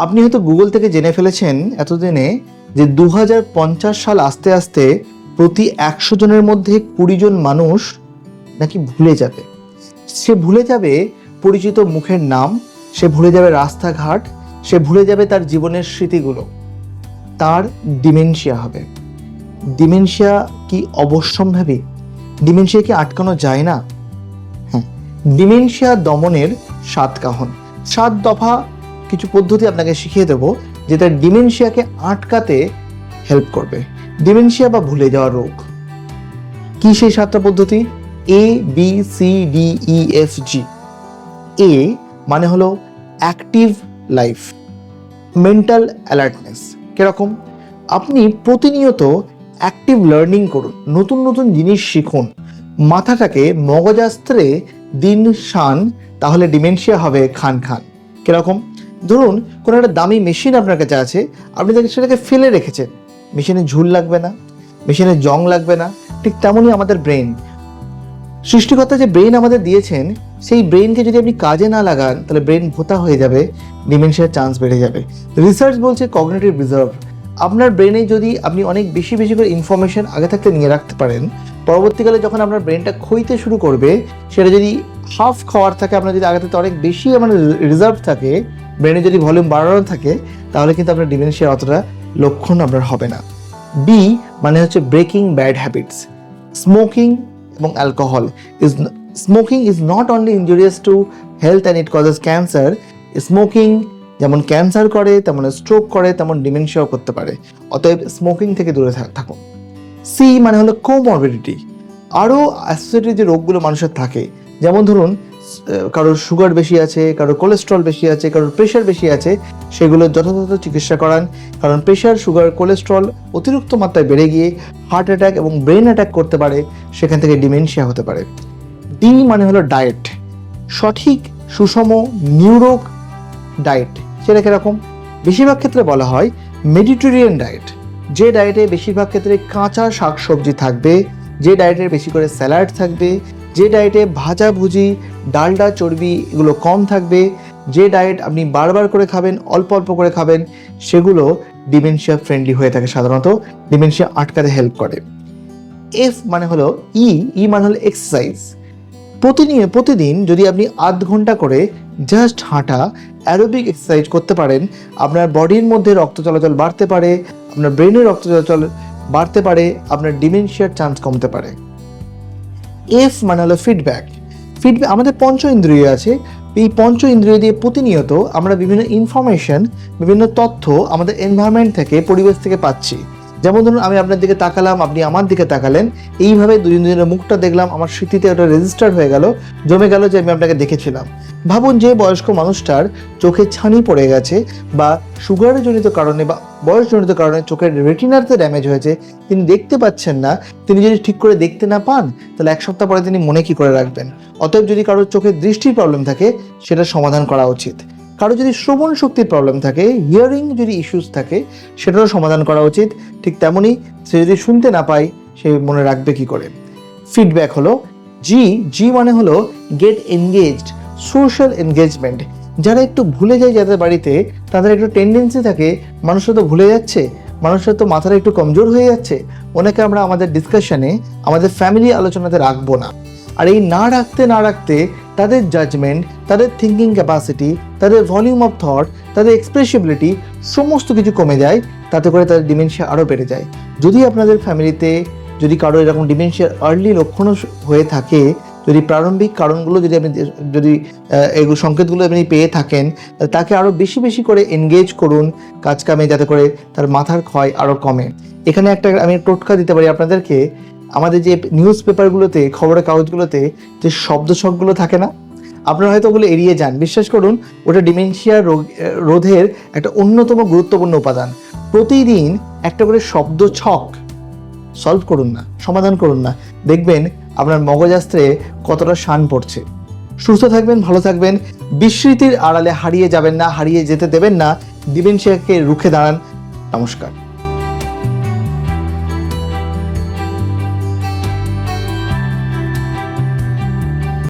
আপনি হয়তো গুগল থেকে জেনে ফেলেছেন এতদিনে যে 2050 সাল আসতে আসতে প্রতি 100 জনের মধ্যে 20 জন মানুষ নাকি ভুলে যাবে। সে ভুলে যাবে পরিচিত মুখের নাম, সে ভুলে যাবে রাস্তাঘাট, সে ভুলে যাবে তার জীবনের স্মৃতিগুলো। তার ডিমেনশিয়া হবে। ডিমেনশিয়া কি অবশ্যম্ভাবী? ডিমেনশিয়া কি আটকানো যায় না? হ্যাঁ, ডিমেনশিয়া দমনের 7 কাহন, 7 দফা কিছু পদ্ধতি আপনাকে শিখিয়ে দেবো যেটা ডিমেনশিয়াকে আটকাতে হেল্প করবে। ডিমেনশিয়া বা ভুলে যাওয়ার রোগ কি সেই 7টা পদ্ধতি? ABCDEFG। এ মানে হলো অ্যাক্টিভ লাইফ, মেন্টাল অ্যালার্টনেস। কিরকম? আপনি প্রতিনিয়ত অ্যাক্টিভ লার্নিং করুন, নতুন নতুন জিনিস শিখুন, মাথাটাকে মগজাস্ত্রে দিন শান, তাহলে ডিমেনশিয়া হবে খান খান। কিরকম? ধরুন কোনো একটা দামি মেশিন আপনার কাছে আছে, আপনি সেটাকে ফেলে রেখেছেন, মেশিনে ঝুল লাগবে না, মেশিনে জং লাগবে না। ঠিক তেমনই আমাদের ব্রেন, সৃষ্টিকর্তা যে ব্রেন আমাদের দিয়েছেন সেই ব্রেনকে যদি আপনি কাজে না লাগান তাহলে ব্রেন ভোতা হয়ে যাবে, ডিমেনশিয়ার চান্স বেড়ে যাবে। রিসার্চ বলছে কগনিটিভ রিজার্ভ, আপনার ব্রেনে যদি আপনি অনেক বেশি বেশি করে ইনফরমেশন আগে থাকতে নিয়ে রাখতে পারেন, পরবর্তীকালে যখন আপনার ব্রেনটা ক্ষইতে শুরু করবে, সেটা যদি হাফ খাওয়ার থাকে, আপনার যদি আগে থেকে অনেক বেশি আমার রিজার্ভ থাকে, ব্রেনে যদি ভলিউম বাড়ানো থাকে, তাহলে কিন্তু আপনার ডিমেনশিয়ার অতটা লক্ষণ আপনার হবে না। বি মানে হচ্ছে ব্রেকিং ব্যাড হ্যাবিটস। স্মোকিং এবং alcohol smoking is not only injurious to health and it causes cancer. Smoking যেমন ক্যান্সার করে, তেমন স্ট্রোক করে, তেমন ডিমেনশিয়াও করতে পারে। অতএব স্মোকিং থেকে দূরে থাকুন। সি মানে হলো কোমরবিডিটি, আরও অ্যাসোসিয়েটেড যে রোগগুলো মানুষের থাকে, যেমন ধরুন কারোর সুগার বেশি আছে, কারোর কোলেস্ট্রল বেশি আছে, কারোর প্রেশার বেশি আছে, সেগুলো যথাযথ চিকিৎসা করান। কারণ প্রেশার, সুগার, কোলেস্ট্রল অতিরিক্ত মাত্রায় বেড়ে গিয়ে হার্ট অ্যাটাক এবং ব্রেন অ্যাটাক করতে পারে, সেখান থেকে ডিমেনশিয়া হতে পারে। ডি মানে হলো ডায়েট, সঠিক সুষম নিউরো ডায়েট। সেটা কিরকম? বেশিরভাগ ক্ষেত্রে বলা হয় মেডিটেরিয়ান ডায়েট, যে ডায়েটে বেশিরভাগ ক্ষেত্রে কাঁচা শাকসবজি থাকবে, যে ডায়েটে বেশি করে স্যালাড থাকবে, যে ডায়েটে ভাজাভুজি, ডালডা, চর্বি এগুলো কম থাকবে, যে ডায়েট আপনি বারবার করে খাবেন, অল্প অল্প করে খাবেন, সেগুলো ডিমেনশিয়া ফ্রেন্ডলি হয়ে থাকে, সাধারণত ডিমেনশিয়া আটকাতে হেল্প করে। এফ মানে হলো ই মানে হলো এক্সারসাইজ। প্রতিদিন যদি আপনি আধ ঘন্টা করে জাস্ট হাঁটা, অ্যারোবিক এক্সারসাইজ করতে পারেন, আপনার বডির মধ্যে রক্ত চলাচল বাড়তে পারে, আপনার ব্রেনের রক্ত চলাচল বাড়তে পারে, আপনার ডিমেনশিয়ার চান্স কমতে পারে। এফ মানে হলো ফিডব্যাক। আমাদের পঞ্চ ইন্দ্রিয় আছে, এই পঞ্চ ইন্দ্রিয় দিয়ে প্রতিনিয়ত আমরা বিভিন্ন ইনফরমেশন, বিভিন্ন তথ্য আমাদের এনভায়রনমেন্ট থেকে, পরিবেশ থেকে পাচ্ছি। যেমন ধরুন আমি আপনার দিকে তাকালাম, আপনি আমার দিকে তাকালেন, এইভাবে দুজনের মুখটা দেখলাম, আমার স্মৃতিতে ওটা রেজিস্টার হয়ে গেল, জমে গেল যে আমি আপনাকে দেখেছিলাম। ভাবুন যে বয়স্ক মানুষটার চোখে ছানি পড়ে গেছে, বা সুগারের জনিত কারণে বা বয়সজনিত কারণে চোখের রেটিনাতে ড্যামেজ হয়েছে, তিনি দেখতে পাচ্ছেন না। তিনি যদি ঠিক করে দেখতে না পান, তাহলে 1 সপ্তাহ পরে তিনি মনে কি করে রাখবেন? অতএব যদি কারোর চোখের দৃষ্টির প্রবলেম থাকে, সেটা সমাধান করা উচিত। কারো যদি শ্রবণ শক্তির প্রবলেম থাকে, হিয়ারিং যদি ইস্যুস থাকে, সেটারও সমাধান করা উচিত। ঠিক তেমনই সে যদি শুনতে না পায়, সে মনে রাখবে কি করে? ফিডব্যাক হলো জি মানে হলো গেট এনগেজড, সোশ্যাল এনগেজমেন্ট। যারা একটু ভুলে যায়, যাদের বাড়িতে, তাদের একটু টেন্ডেন্সি থাকে, মানুষরা তো ভুলে যাচ্ছে, মানুষরা তো মাথাটা একটু কমজোর হয়ে যাচ্ছে, ওনাকে আমরা আমাদের ডিসকাশনে, আমাদের ফ্যামিলি আলোচনাতে রাখবো না। আর এই না রাখতে তাদের জাজমেন্ট, তাদের থিঙ্কিং ক্যাপাসিটি, তাদের ভলিউম অফ থট, তাদের এক্সপ্রেসিবিলিটি সমস্ত কিছু কমে যায়, তাতে করে তাদের ডিমেনশিয়া আরও বেড়ে যায়। যদি আপনাদের ফ্যামিলিতে যদি কারো এরকম ডিমেনশিয়ার আর্লি লক্ষণও হয়ে থাকে, যদি প্রারম্ভিক কারণগুলো যদি এগুলো সংকেতগুলো আপনি পেয়ে থাকেন, তাকে আরও বেশি করে এনগেজ করুন কাজকামে, যাতে করে তার মাথার ক্ষয় আরও কমে। এখানে আমি টোটকা দিতে পারি আপনাদেরকে। আমাদের যে নিউজ পেপারগুলোতে, খবরের কাগজগুলোতে যে শব্দছকগুলো থাকে না, আপনারা হয়তো ওগুলো এড়িয়ে যান। বিশ্বাস করুন, ওটা ডিমেনশিয়া রোধের একটা অন্যতম গুরুত্বপূর্ণ উপাদান। প্রতিদিন একটা করে শব্দ ছক সলভ করুন না, সমাধান করুন না, দেখবেন আপনার মগজাস্ত্রে কতটা শান পড়ছে। সুস্থ থাকবেন, ভালো থাকবেন, বিস্মৃতির আড়ালে হারিয়ে যাবেন না, হারিয়ে যেতে দেবেন না, ডিমেনশিয়াকে রুখে দাঁড়ান। নমস্কার।